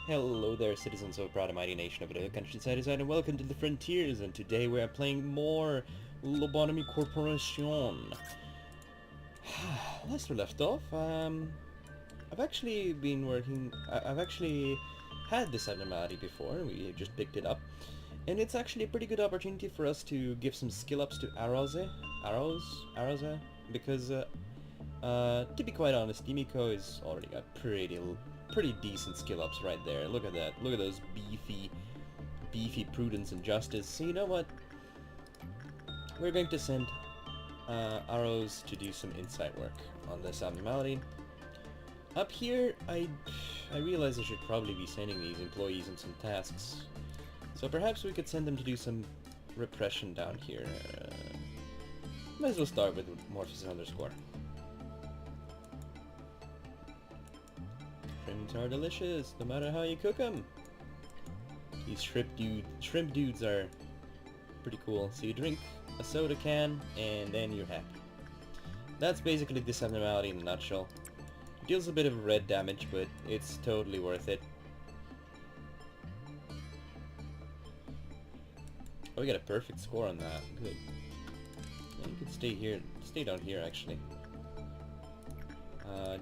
Hello there, citizens of a proud and mighty nation of the countryside, and welcome to the Frontiers, and today we are playing more Lobotomy Corporation. Last we left off, I've actually been working, I've actually had this abnormality before, we just picked it up, and it's actually a pretty good opportunity for us to give some skill ups to Arroze, because to be quite honest, Yumiko is already got pretty decent skill ups right there. Look at that. Look at those beefy prudence and justice. So you know what? We're going to send Arrows to do some insight work on this abnormality. Up here, I realize I should probably be sending these employees on some tasks. So perhaps we could send them to do some repression down here. Might as well start with Morpheus underscore. Shrimps are delicious, no matter how you cook them. These shrimp dudes are pretty cool. So you drink a soda can, and then you're happy. That's basically this abnormality in a nutshell. It deals a bit of red damage, but it's totally worth it. Oh, we got a perfect score on that. Good. Yeah, you can stay here. Stay down here, actually.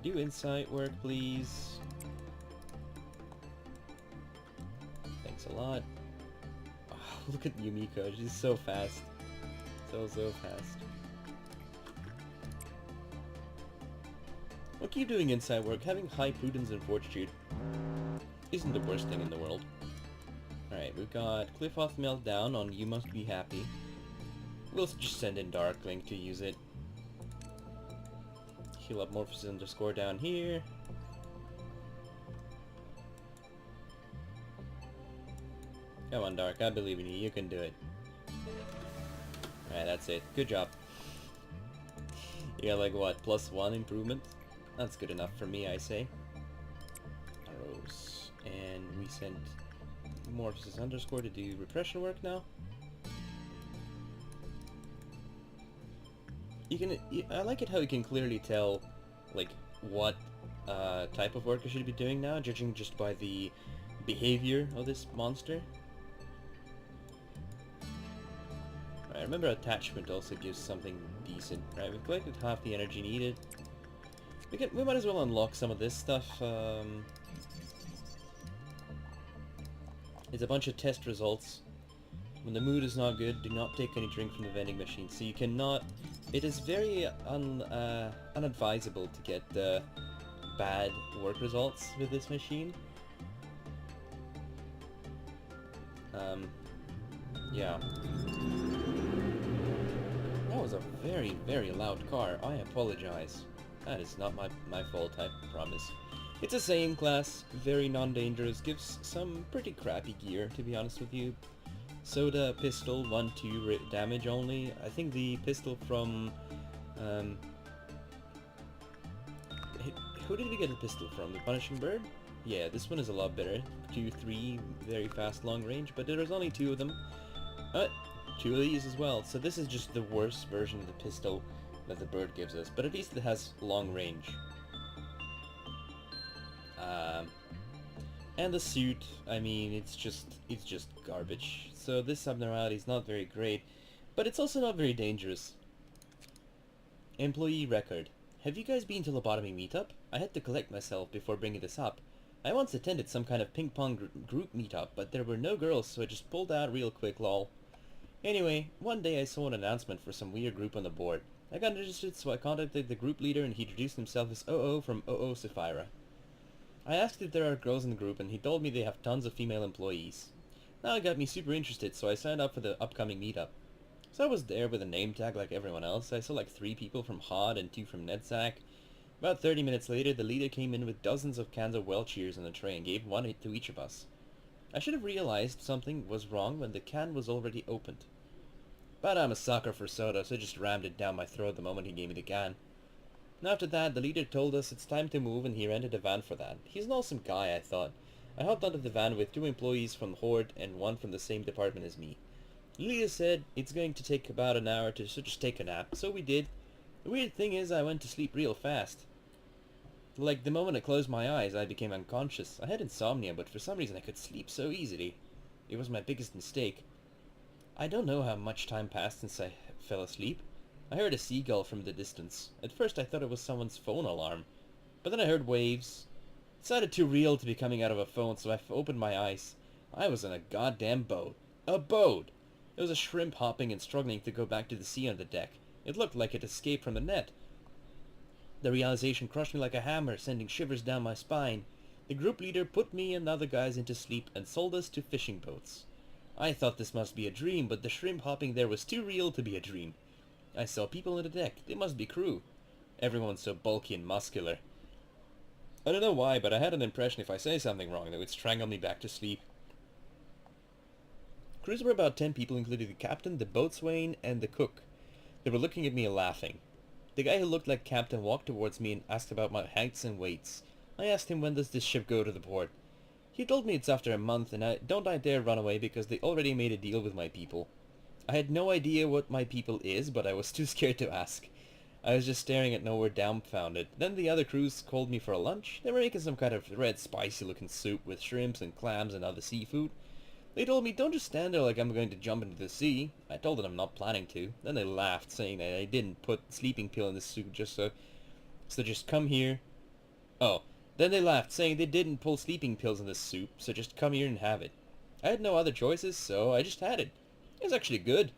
Do insight work, please. Thanks a lot. Oh, look at Yumiko. She's so fast. So fast. We'll keep doing insight work. Having high prudence and fortitude isn't the worst thing in the world. Alright, we've got Cliff-Off Meltdown on You Must Be Happy. We'll just send in Darkling to use it. Heal up Morpheus underscore down here. Come on, Dark, I believe in you. You can do it. Alright, that's it. Good job. You got like, what, +1 improvement? That's good enough for me, I say. Arrows. And we sent Morpheus underscore to do repression work now. I like it how you can clearly tell, like, what type of work I should be doing now, judging just by the behavior of this monster. Right, remember attachment also gives something decent. Right, we've collected half the energy needed. We might as well unlock some of this stuff. It's a bunch of test results. When the mood is not good, do not take any drink from the vending machine. So you cannot... It is very unadvisable to get bad work results with this machine. Yeah. That was a very loud car. I apologize. That is not my fault, I promise. It's a Saiyan class, very non-dangerous, gives some pretty crappy gear, to be honest with you. Soda pistol, 1-2 damage only. I think the pistol from... who did we get the pistol from? The Punishing Bird? Yeah, this one is a lot better. 2-3, very fast long range, but there's only 2 of them. 2 of these as well, so this is just the worst version of the pistol that the bird gives us, but at least it has long range. And the suit, I mean, it's just garbage. So this abnormality is not very great, but it's also not very dangerous. Employee record. Have you guys been to Lobotomy meetup? I had to collect myself before bringing this up. I once attended some kind of ping pong group meetup, but there were no girls, so I just pulled out real quick, lol. Anyway, one day I saw an announcement for some weird group on the board. I got interested, so I contacted the group leader, and he introduced himself as OO from OO Sapphira. I asked if there are girls in the group, and he told me they have tons of female employees. Now it got me super interested, so I signed up for the upcoming meetup. So I was there with a name tag like everyone else. I saw like 3 people from HOD and 2 from NetSac. About 30 minutes later, the leader came in with dozens of cans of well cheers on a tray and gave one to each of us. I should have realized something was wrong when the can was already opened. But I'm a sucker for soda, so I just rammed it down my throat the moment he gave me the can. And after that, the leader told us it's time to move, and he rented a van for that. He's an awesome guy, I thought. I hopped onto the van with 2 employees from Horde and 1 from the same department as me. The leader said it's going to take about an hour to just take a nap, so we did. The weird thing is I went to sleep real fast. Like, the moment I closed my eyes, I became unconscious. I had insomnia, but for some reason I could sleep so easily. It was my biggest mistake. I don't know how much time passed since I fell asleep. I heard a seagull from the distance. At first I thought it was someone's phone alarm. But then I heard waves. It sounded too real to be coming out of a phone, so I opened my eyes. I was in a goddamn boat. A boat! It was a shrimp hopping and struggling to go back to the sea on the deck. It looked like it escaped from the net. The realization crushed me like a hammer, sending shivers down my spine. The group leader put me and the other guys into sleep and sold us to fishing boats. I thought this must be a dream, but the shrimp hopping there was too real to be a dream. I saw people on the deck. They must be crew. Everyone's so bulky and muscular. I don't know why, but I had an impression if I say something wrong, they would strangle me back to sleep. Crews were about 10 people, including the captain, the boatswain, and the cook. They were looking at me and laughing. The guy who looked like captain walked towards me and asked about my heights and weights. I asked him, when does this ship go to the port? He told me it's after a month, and I dare run away because they already made a deal with my people. I had no idea what my people is, but I was too scared to ask. I was just staring at nowhere, dumbfounded. Then the other crews called me for a lunch. They were making some kind of red spicy looking soup with shrimps and clams and other seafood. They told me, don't just stand there like I'm going to jump into the sea. I told them I'm not planning to. Then they laughed, saying that I didn't put sleeping pill in the soup so just come here. Oh, then they laughed, saying they didn't pull sleeping pills in the soup, so just come here and have it. I had no other choices, so I just had it. It was actually good.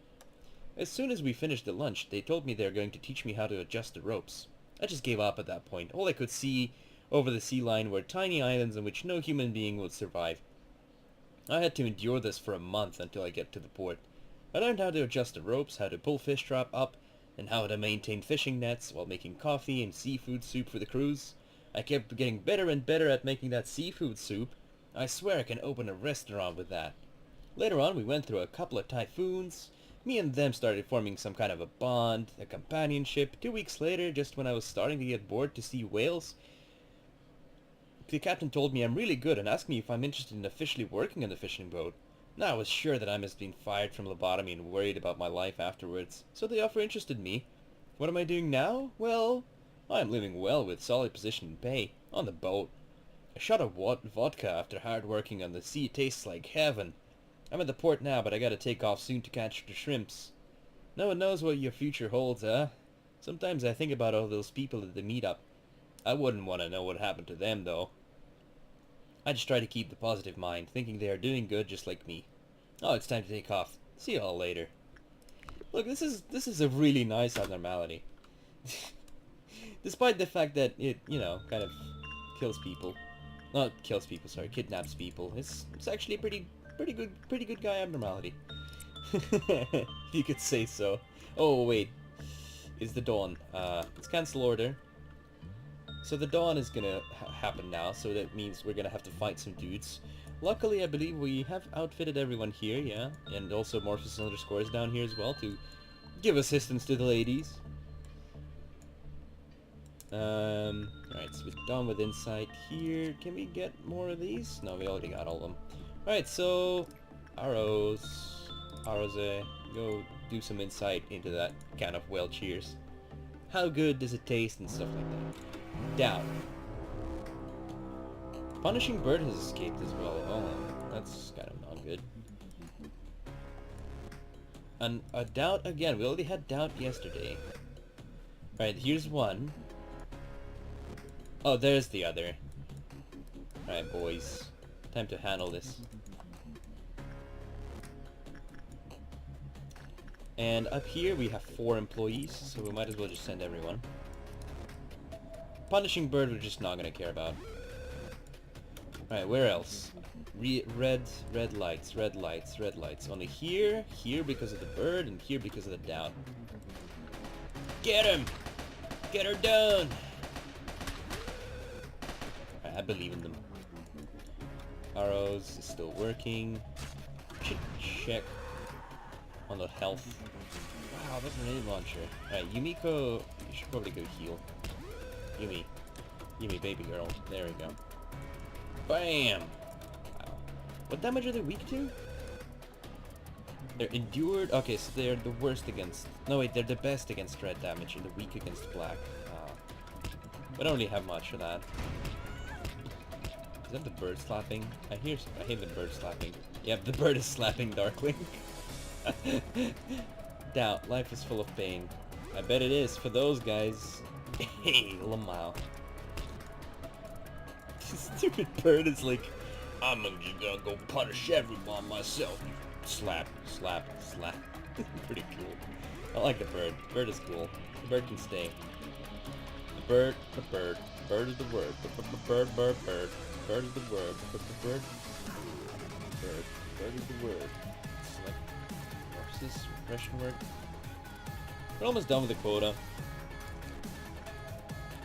As soon as we finished the lunch, they told me they were going to teach me how to adjust the ropes. I just gave up at that point. All I could see over the sea line were tiny islands on which no human being would survive. I had to endure this for a month until I get to the port. I learned how to adjust the ropes, how to pull fish trap up, and how to maintain fishing nets while making coffee and seafood soup for the crews. I kept getting better and better at making that seafood soup. I swear I can open a restaurant with that. Later on, we went through a couple of typhoons. Me and them started forming some kind of a bond, a companionship. 2 weeks later, just when I was starting to get bored to see whales, the captain told me I'm really good and asked me if I'm interested in officially working on the fishing boat. Now I was sure that I must have been fired from Lobotomy and worried about my life afterwards, so the offer interested me. What am I doing now? Well, I'm living well with solid position and pay, on the boat. A shot of vodka after hard working on the sea tastes like heaven. I'm at the port now, but I gotta take off soon to catch the shrimps. No one knows what your future holds, huh? Sometimes I think about all those people at the meetup. I wouldn't want to know what happened to them, though. I just try to keep the positive mind, thinking they are doing good just like me. Oh, it's time to take off. See you all later. Look, this is a really nice abnormality. Despite the fact that it, kind of kills people. Not kills people, sorry, kidnaps people. It's actually a pretty good guy abnormality. If you could say so. Oh wait, it's the dawn. Let's cancel order. So the dawn is gonna happen now, so that means we're gonna have to fight some dudes. Luckily, I believe we have outfitted everyone here, yeah, and also Morpheus_ is down here as well to give assistance to the ladies. Alright, so we're done with insight here. Can we get more of these? No, we already got all of them. Alright, so arrows, go do some insight into that can of whale cheers. How good does it taste and stuff like that. Doubt. Punishing bird has escaped as well. Oh, that's kind of not good. And a doubt again. We already had doubt yesterday. Alright, here's one. Oh, there's the other. Alright, boys. Time to handle this. And up here we have 4 employees, so we might as well just send everyone. Punishing bird we're just not gonna care about. Alright, where else? Red lights. Only here because of the bird, and here because of the doubt. Get him! Get her done! Right, I believe in them. Arrows is still working. Check on the health. Wow, that's a grenade launcher. Alright, Yumiko, you should probably go heal. Yumi, baby girl. There we go. Bam! Wow. What damage are they weak to? They're endured. Okay, so they're the worst against... No, wait, they're the best against red damage and the weak against black. I don't really have much of that. Is that the bird slapping? I hear the bird slapping. Yep, the bird is slapping Darkwing. Doubt, life is full of pain. I bet it is for those guys. Hey, Lamau. This stupid bird is like, I'm just gonna go punish everyone myself. Slap, slap, slap. Pretty cool. I like the bird. The bird is cool. The bird can stay. The bird. Bird is the word. Bird, bird, bird. Bird is the word. Bird. Bird. Bird is the word. Select. What's this? Question word? We're almost done with the quota.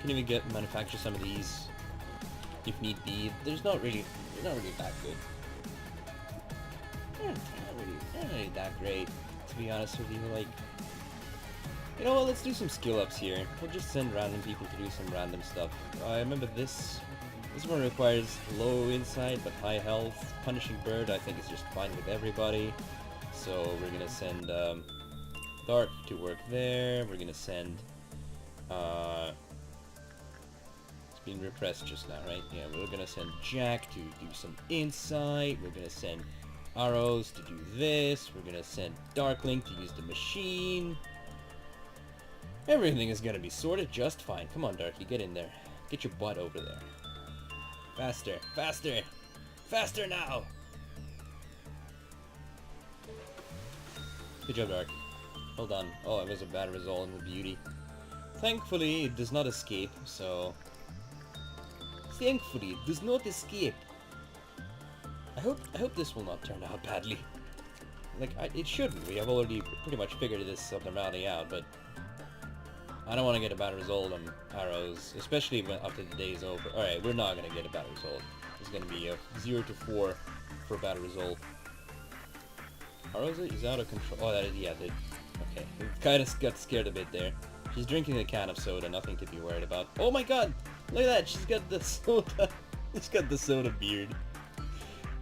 Can even manufacture some of these if need be. They're not really that good. They're not really that great, to be honest with you. Like, you know what? Let's do some skill ups here. We'll just send random people to do some random stuff. I remember this. This one requires low insight but high health. Punishing Bird, I think, is just fine with everybody. So we're gonna send Dark to work there. We're gonna send it's been repressed just now, right? Yeah, we're gonna send Jack to do some insight. We're gonna send Arrows to do this. We're gonna send Darkling to use the machine. Everything is gonna be sorted just fine. Come on, Darky, get in there. Get your butt over there. Faster, faster, faster now! Good job, Dark. Hold on. Oh, it was a bad result in the beauty. Thankfully, it does not escape, so... Thankfully, it does not escape. I hope this will not turn out badly. Like, it shouldn't. We have already pretty much figured this abnormality out, but... I don't want to get a bad result on Arrows, especially when after the day is over. Alright, we're not going to get a bad result. It's going to be a 0 to 4 for a bad result. Arrows is out of control. Oh, that is, yeah, okay. We kind of got scared a bit there. She's drinking a can of soda, nothing to be worried about. Oh my god! Look at that, she's got the soda. She's got the soda beard.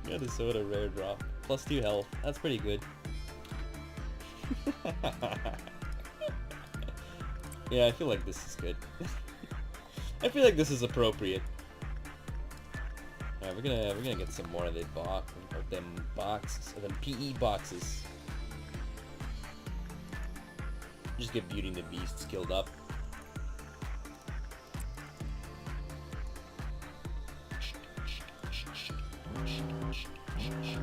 Got the soda rare drop. Plus 2 health. That's pretty good. Yeah, I feel like this is good. I feel like this is appropriate. Alright, we're gonna get some more of the them PE boxes. Just get Beauty and the Beast skilled up.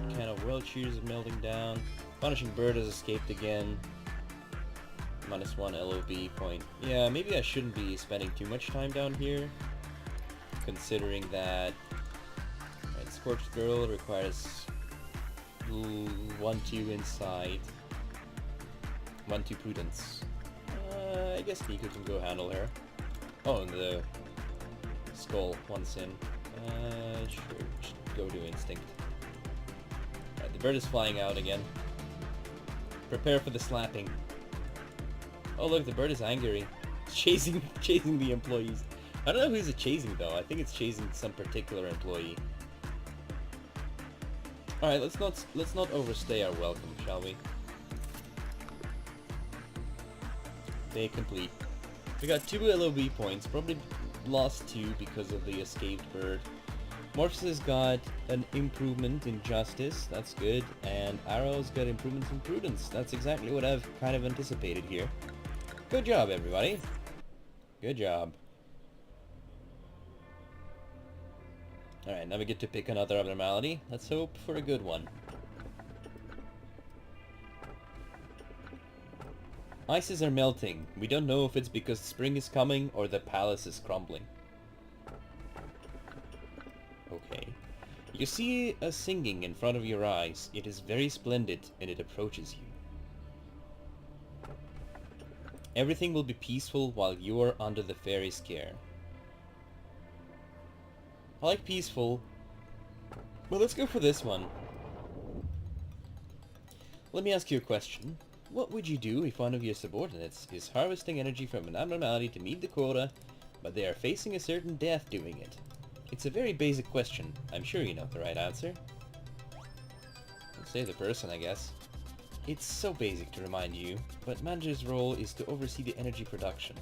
Can of wheelchairs is melting down. Punishing Bird has escaped again. -1 LOB point. Yeah, maybe I shouldn't be spending too much time down here, considering that Scorched Girl requires 1-2 insight, 1-2 prudence. I guess Nico can go handle her. Oh, and the skull once in. Sure, just go to instinct. Right, the bird is flying out again. Prepare for the slapping. Oh look, the bird is angry. It's chasing the employees. I don't know who's it chasing though. I think it's chasing some particular employee. Alright, let's not overstay our welcome, shall we? Day complete. We got 2 LOB points, probably lost 2 because of the escaped bird. Morphs has got an improvement in justice, that's good, and Arrow's got improvements in prudence. That's exactly what I've kind of anticipated here. Good job, everybody. Good job. Alright, now we get to pick another abnormality. Let's hope for a good one. Ices are melting. We don't know if it's because spring is coming or the palace is crumbling. Okay. You see a singing in front of your eyes. It is very splendid and it approaches you. Everything will be peaceful while you are under the fairy's care. I like peaceful. Well, let's go for this one. Let me ask you a question. What would you do if one of your subordinates is harvesting energy from an abnormality to meet the quota, but they are facing a certain death doing it? It's a very basic question. I'm sure you know the right answer. Say the person, I guess. It's so basic to remind you, but manager's role is to oversee the energy production.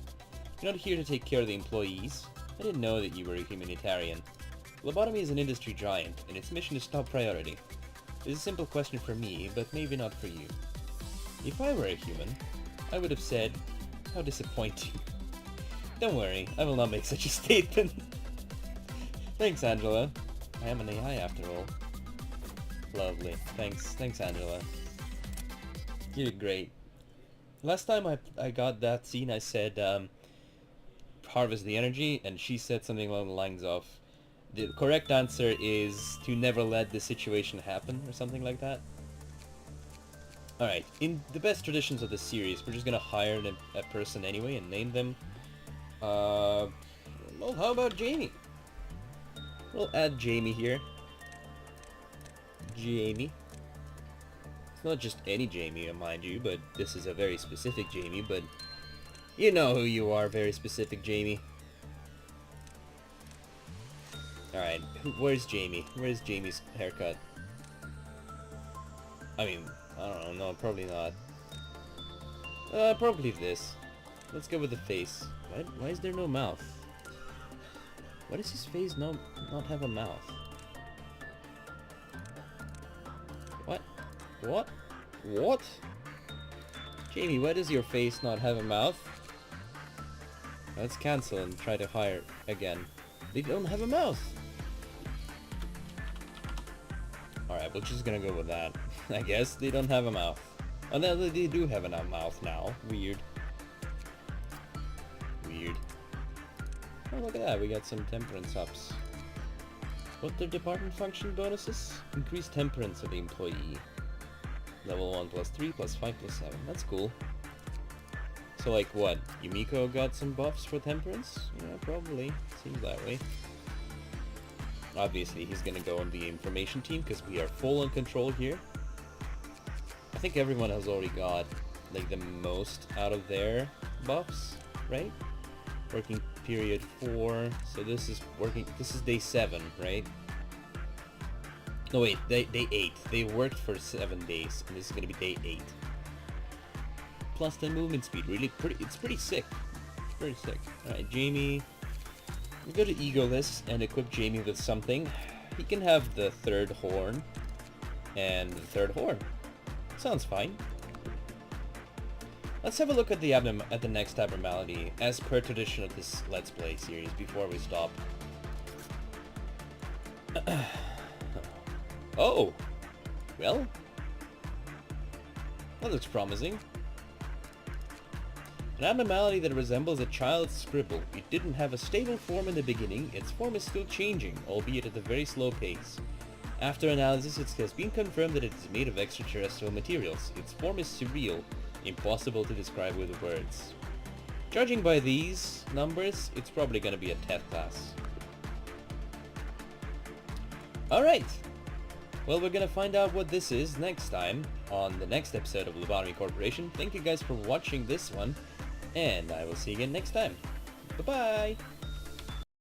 You're not here to take care of the employees. I didn't know that you were a humanitarian. Lobotomy is an industry giant, and its mission is top priority. This is a simple question for me, but maybe not for you. If I were a human, I would have said, how disappointing. Don't worry, I will not make such a statement. Thanks, Angela. I am an AI after all. Lovely. Thanks, Angela. You did great. Last time I got that scene, I said, harvest the energy, and she said something along the lines of, the correct answer is to never let the situation happen, or something like that. Alright, in the best traditions of the series, we're just gonna hire a person anyway and name them. Well, how about Jamie? We'll add Jamie here. Jamie. It's not just any Jamie, mind you, but this is a very specific Jamie, but you know who you are, very specific Jamie. Alright, where's Jamie? Where's Jamie's haircut? I mean, I don't know, no, probably not. Probably this. Let's go with the face. Why is there no mouth? Why does his face not have a mouth? What? What? What? Jamie, why does your face not have a mouth? Let's cancel and try to hire again. They don't have a mouth! Alright, we're just gonna go with that. I guess they don't have a mouth. Oh, no, they do have a mouth now. Weird. Weird. Oh, look at that, we got some temperance ups. What their department function bonuses? Increase temperance of the employee. Level 1 plus 3 plus 5 plus 7. That's cool. So like what? Yumiko got some buffs for temperance? Yeah, probably. Seems that way. Obviously, he's gonna go on the information team because we are full on control here. I think everyone has already got like the most out of their buffs, right? Working period 4, so this is day 7, right? No wait, day 8. They worked for 7 days, and this is gonna be day 8. Plus 10 movement speed, it's pretty sick. It's pretty sick. Alright, Jamie. We go to Egoless and equip Jamie with something. He can have the 3rd horn, and the 3rd horn. Sounds fine. Let's have a look at the next abnormality, as per tradition of this Let's Play series, before we stop. Oh! Well? That looks promising. An abnormality that resembles a child's scribble. It didn't have a stable form in the beginning, its form is still changing, albeit at a very slow pace. After analysis, it has been confirmed that it is made of extraterrestrial materials. Its form is surreal, impossible to describe with words. Judging by these numbers, it's probably gonna be a test class. Alright! Well, we're gonna find out what this is next time on the next episode of Lobotomy Corporation. Thank you guys for watching this one, and I will see you again next time. Bye-bye!